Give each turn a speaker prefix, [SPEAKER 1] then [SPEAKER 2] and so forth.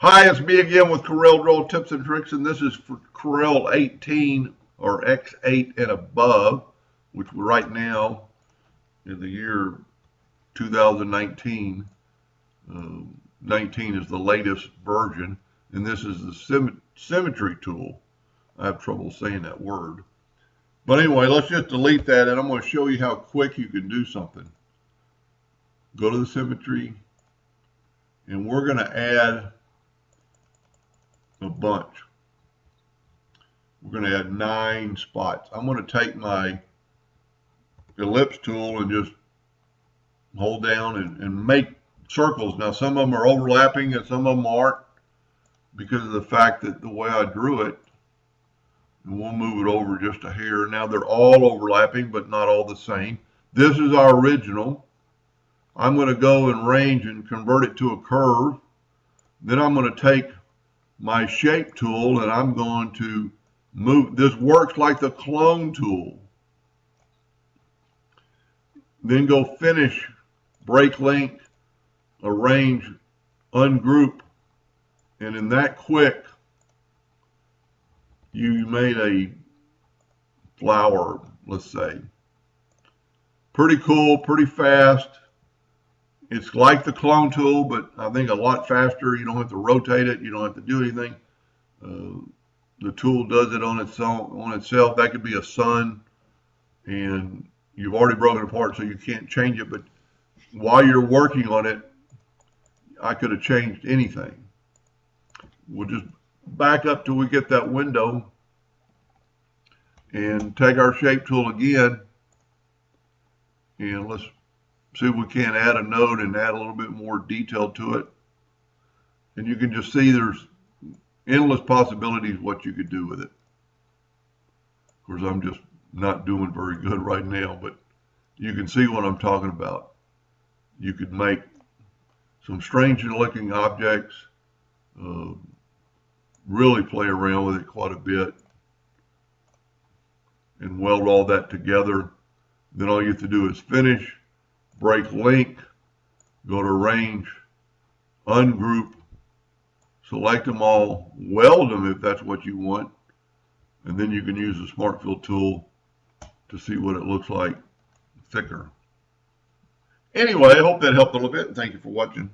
[SPEAKER 1] Hi, it's me again with Corel Drill Tips and Tricks, and this is for Corel 18 or X8 and above, which right now in the year 2019, 19 is the latest version, and this is the Symmetry tool. I have trouble saying that word. But anyway, let's just delete that, and I'm going to show you how quick you can do something. Go to the Symmetry, and we're going to add a bunch. We're going to add 9 spots. I'm going to take my ellipse tool and just hold down and make circles. Now some of them are overlapping and some of them aren't because of the fact that the way I drew it. And we'll move it over just a hair. Now they're all overlapping but not all the same. This is our original. I'm going to go and range and convert it to a curve. Then I'm going to take my shape tool and I'm going to move. This works like the clone tool. Then go finish, break link, arrange, ungroup, and in that quick you made a flower, let's say. Pretty cool, pretty fast. It's like the clone tool, but I think a lot faster. You don't have to rotate it. You don't have to do anything. The tool does it on itself. That could be a sun, and you've already broken it apart, so you can't change it. But while you're working on it, I could have changed anything. We'll just back up till we get that window and take our shape tool again, and let's see if we can add a node and add a little bit more detail to it. And you can just see there's endless possibilities what you could do with it. Of course, I'm just not doing very good right now, but you can see what I'm talking about. You could make some strange looking objects, really play around with it quite a bit, and weld all that together. Then all you have to do is finish, break link, go to arrange, ungroup, select them all, weld them if that's what you want, and then you can use the Smart Fill tool to see what it looks like thicker. Anyway, I hope that helped a little bit, and thank you for watching.